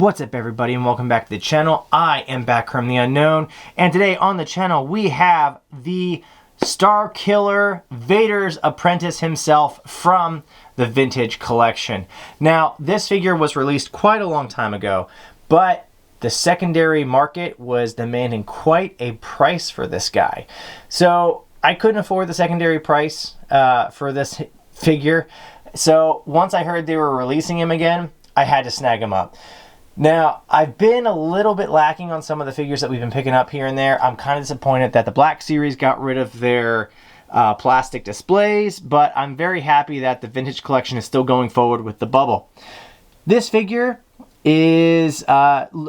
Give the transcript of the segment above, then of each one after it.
What's up, everybody, and welcome back to the channel. I am back from the unknown, and today on the channel we have the Starkiller, Vader's Apprentice himself from the Vintage Collection. Now, this figure was released quite a long time ago, but the secondary market was demanding quite a price for this guy. So I couldn't afford the secondary price for this figure. So once I heard they were releasing him again, I had to snag him up. Now, I've been a little bit lacking on some of the figures that we've been picking up here and there. I'm kind of disappointed that the Black Series got rid of their plastic displays, but I'm very happy that the Vintage Collection is still going forward with the bubble. This figure is,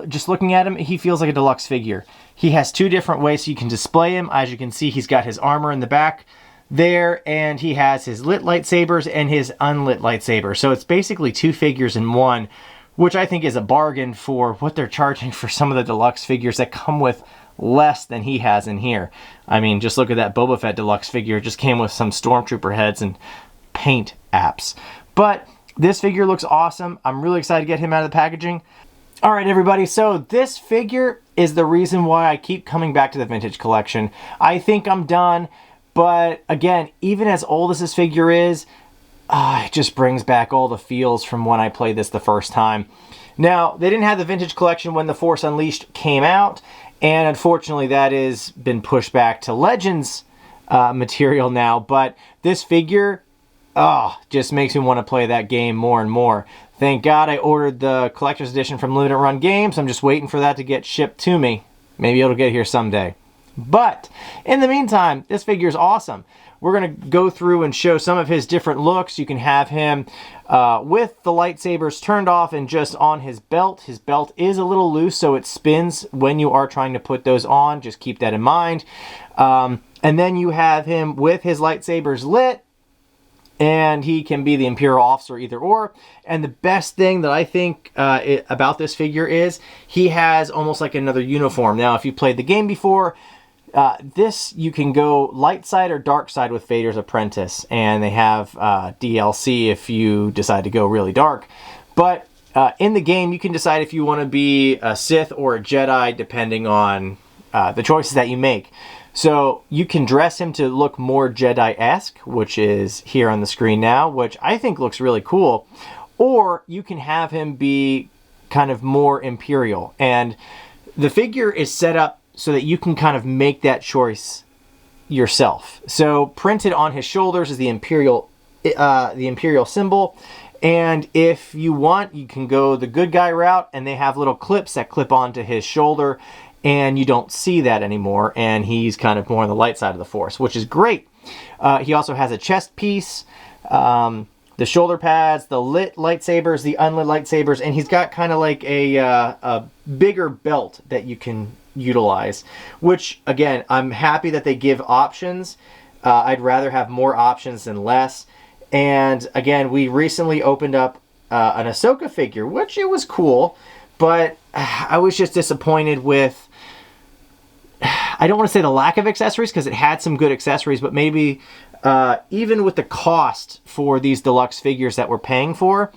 just looking at him, he feels like a deluxe figure. He has two different ways so you can display him. As you can see, he's got his armor in the back there, and he has his lit lightsabers and his unlit lightsaber. So it's basically two figures in one, which I think is a bargain for what they're charging for some of the deluxe figures that come with less than he has in here. I mean, just look at that Boba Fett deluxe figure. It just came with some Stormtrooper heads and paint apps. But this figure looks awesome. I'm really excited to get him out of the packaging. All right, everybody, so this figure is the reason why I keep coming back to the Vintage Collection. I think I'm done, but again, even as old as this figure is, it just brings back all the feels from when I played this the first time. Now, they didn't have the Vintage Collection when The Force Unleashed came out, and unfortunately that has been pushed back to Legends material now, but this figure just makes me want to play that game more and more. Thank God I ordered the Collector's Edition from Limited Run Games. I'm just waiting for that to get shipped to me. Maybe it'll get here someday. But in the meantime, this figure is awesome. We're going to go through and show some of his different looks. You can have him with the lightsabers turned off and just on his belt. His belt is a little loose, so it spins when you are trying to put those on. Just keep that in mind. And then you have him with his lightsabers lit, and he can be the Imperial officer either or. And the best thing that I think about this figure is he has almost like another uniform. Now, if you played the game before, this you can go light side or dark side with Vader's Apprentice, and they have DLC if you decide to go really dark. But in the game, you can decide if you want to be a Sith or a Jedi, depending on the choices that you make. So you can dress him to look more Jedi-esque, which is here on the screen now, which I think looks really cool. Or you can have him be kind of more Imperial. And the figure is set up so that you can kind of make that choice yourself. So printed on his shoulders is the Imperial symbol. And if you want, you can go the good guy route, and they have little clips that clip onto his shoulder, and you don't see that anymore, and he's kind of more on the light side of the Force, which is great. He also has a chest piece, the shoulder pads, the lit lightsabers, the unlit lightsabers, and he's got kind of like a bigger belt that you can utilize, which, again, I'm happy that they give options. I'd rather have more options than less. And again, we recently opened up an Ahsoka figure, which it was cool, but I was just disappointed with, I don't want to say the lack of accessories, because it had some good accessories, but maybe even with the cost for these deluxe figures that we're paying for,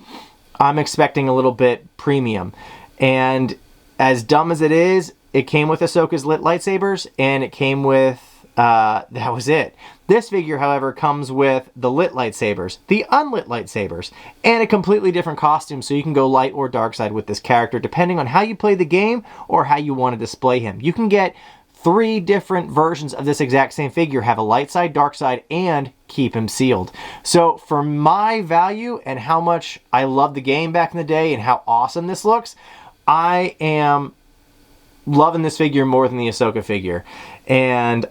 I'm expecting a little bit premium. And as dumb as it is, it came with Ahsoka's lit lightsabers, and it came with, that was it. This figure, however, comes with the lit lightsabers, the unlit lightsabers, and a completely different costume, so you can go light or dark side with this character, depending on how you play the game or how you want to display him. You can get 3 different versions of this exact same figure, have a light side, dark side, and keep him sealed. So for my value and how much I loved the game back in the day and how awesome this looks, I am loving this figure more than the Ahsoka figure. And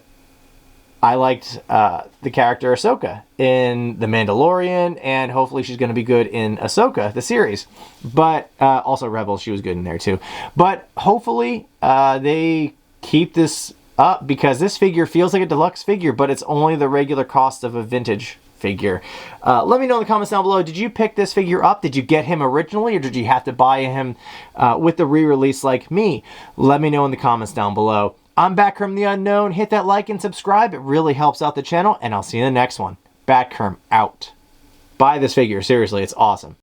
I liked the character Ahsoka in The Mandalorian, and hopefully she's going to be good in Ahsoka, the series. But also Rebels, she was good in there too. But hopefully they keep this up, because this figure feels like a deluxe figure, but it's only the regular cost of a vintage figure. Let me know in the comments down below, did you pick this figure up? Did you get him originally, or did you have to buy him with the re-release like me? Let me know in the comments down below. I'm back from the unknown. Hit that like and subscribe. It really helps out the channel, and I'll see you in the next one. Batkerm out. Buy this figure. Seriously, it's awesome.